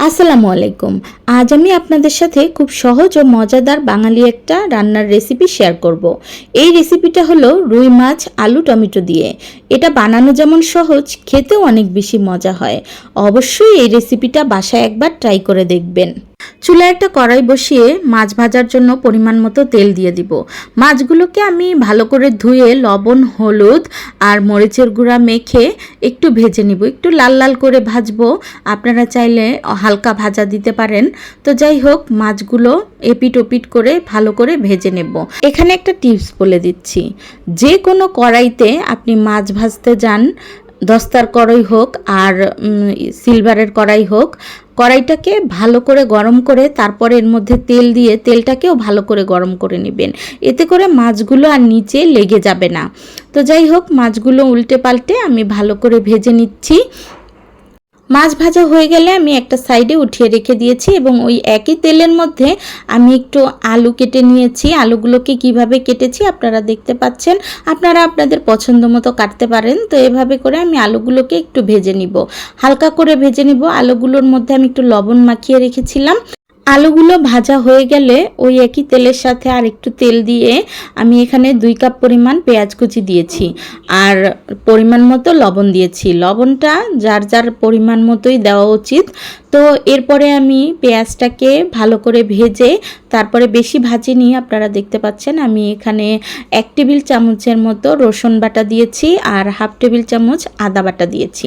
আসসালামু আলাইকুম। আজ আমি আপনাদের সাথে খুব সহজ ও মজাদার বাঙালি একটা রান্নার রেসিপি শেয়ার করব। এই রেসিপিটা হলো রুই মাছ আলু টমেটো দিয়ে। এটা বানানো যেমন সহজ, খেতেও অনেক বেশি মজা হয়। অবশ্যই এই রেসিপিটা বাসায় একবার ট্রাই করে দেখবেন। চুলায় একটা কড়াই বসিয়ে মাছ ভাজার জন্য পরিমাণ মতো তেল দিয়ে দিব। মাছগুলোকে আমি ভালো করে ধুয়ে লবণ হলুদ আর মরিচের গুঁড়া মেখে একটু ভেজে নিব, একটু লাল লাল করে ভাজবো। আপনারা চাইলে হালকা ভাজা দিতে পারেন। তো যাই হোক, মাছগুলো এপিট ওপিট করে ভালো করে ভেজে নেব। এখানে একটা টিপস বলে দিচ্ছি, যে কোনো কড়াইতে আপনি মাছ ভাজতে যান, দস্তার কড়াই হোক আর সিলভারের কড়াই হোক, কড়াইটাকে ভালো করে গরম করে তারপরে এর মধ্যে তেল দিয়ে তেলটাকেও ভালো করে গরম করে নেবেন। এতে করে মাছগুলো আর নিচে লেগে যাবে না। তো যাই হোক, মাছগুলো উল্টে পাল্টে আমি ভালো করে ভেজে নিচ্ছি। মাছ ভাজা হয়ে গেলে আমি একটা সাইডে উঠিয়ে রেখে দিয়েছি এবং ওই একই তেলের মধ্যে আমি একটু আলু কেটে নিয়েছি। আলুগুলোকে কিভাবে কেটেছি আপনারা দেখতে পাচ্ছেন। আপনারা আপনাদের পছন্দ মতো কাটতে পারেন। তো এভাবে করে আমি আলুগুলোকে একটু ভেজে নিব, হালকা করে ভেজে নিব। আলুগুলোর মধ্যে আমি একটু লবণ মাখিয়ে রেখেছিলাম। আলুগুলো ভাজা হয়ে গেলে ওই একই তেলের সাথে আর একটু তেল দিয়ে আমি এখানে 2 কাপ পরিমাণ পেঁয়াজ কুচি দিয়েছি আর পরিমাণ মতো লবণ দিয়েছি। লবণটা যার যার পরিমাণ মতোই দেওয়া উচিত। তো এরপরে আমি পেঁয়াজটাকে ভালো করে ভেজে তারপরে বেশি ভাজিনি, আপনারা দেখতে পাচ্ছেন আমি এখানে 1 টেবিল চামচের মতো রসুন বাটা দিয়েছি আর হাফ টেবিল চামচ আদা বাটা দিয়েছি।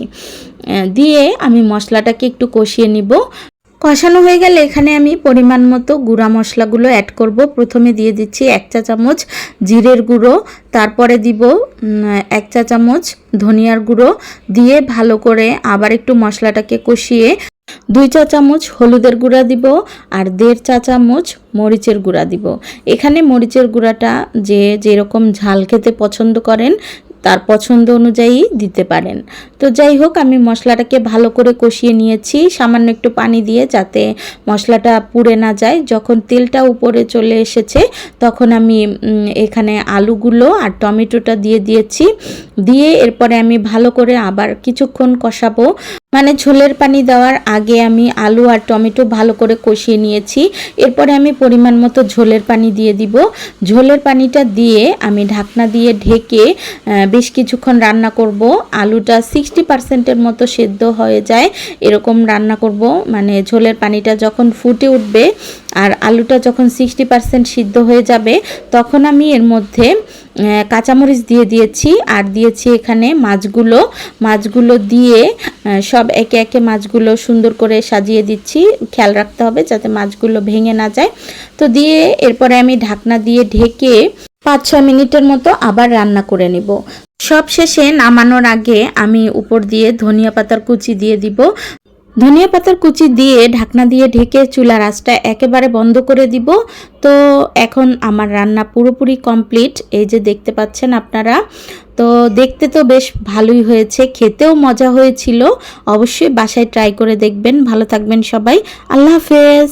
দিয়ে আমি মশলাটাকে একটু কষিয়ে নিব। কষানো হয়ে গেলে এখানে আমি পরিমাণ মতো গুঁড়া মশলাগুলো অ্যাড করব। প্রথমে দিয়ে দিচ্ছি 1 চা চামচ জিরের গুঁড়ো, তারপরে দিব 1 চা চামচ ধনিয়ার গুঁড়ো, দিয়ে ভালো করে আবার একটু মশলাটাকে কষিয়ে 2 চা চামচ হলুদের গুঁড়া দিব আর 1.5 চা চামচ মরিচের গুঁড়া দিব। এখানে মরিচের গুঁড়াটা যে যেরকম ঝাল খেতে পছন্দ করেন তার পছন্দ অনুযায়ী দিতে পারেন। তো যাই হোক, আমি মশলাটাকে ভালো করে কষিয়ে নিয়েছি সামান্য একটু পানি দিয়ে, যাতে মশলাটা পুড়ে না যায়। যখন তেলটা উপরে চলে এসেছে তখন আমি এখানে আলুগুলো আর টমেটোটা দিয়ে দিয়েছি। দিয়ে এরপরে আমি ভালো করে আবার কিছুক্ষণ কষাবো। মানে ঝোলের পানি দেওয়ার আগে আমি আলু আর টমেটো ভালো করে কষিয়ে নিয়েছি। এরপরে আমি পরিমাণ মতো ঝোলের পানি দিয়ে দিব। ঝোলের পানিটা দিয়ে আমি ঢাকনা দিয়ে ঢেকে বেশ কিছুক্ষণ রান্না করব। আলুটা 60% মতো সেদ্ধ হয়ে যায় এরকম রান্না করব। মানে ঝোলের পানিটা যখন ফুটে উঠবে আর আলুটা যখন 60% সিদ্ধ হয়ে যাবে তখন আমি এর মধ্যে কাঁচামরিচ দিয়ে দিয়েছি আর দিয়েছি এখানে মাছগুলো দিয়ে সব একে একে মাছগুলো সুন্দর করে সাজিয়ে দিচ্ছি। খেয়াল রাখতে হবে যাতে মাছগুলো ভেঙে না যায়। তো দিয়ে এরপরে আমি ঢাকনা দিয়ে ঢেকে 5-6 মিনিটের মতো আবার রান্না করে নিব। সব শেষে নামানোর আগে আমি উপর দিয়ে ধনিয়া পাতার কুচি দিয়ে দিব। ধনিয়া পাতার কুচি দিয়ে ঢাকনা দিয়ে ঢেকে চুলার আঁচটা একেবারে বন্ধ করে দিব। তো এখন আমার রান্না পুরোপুরি কমপ্লিট, এই যে দেখতে পাচ্ছেন আপনারা। তো দেখতে তো বেশ ভালোই হয়েছে, খেতেও মজা হয়েছিল। অবশ্যই বাসায় ট্রাই করে দেখবেন। ভালো থাকবেন সবাই। আল্লাহ হাফেজ।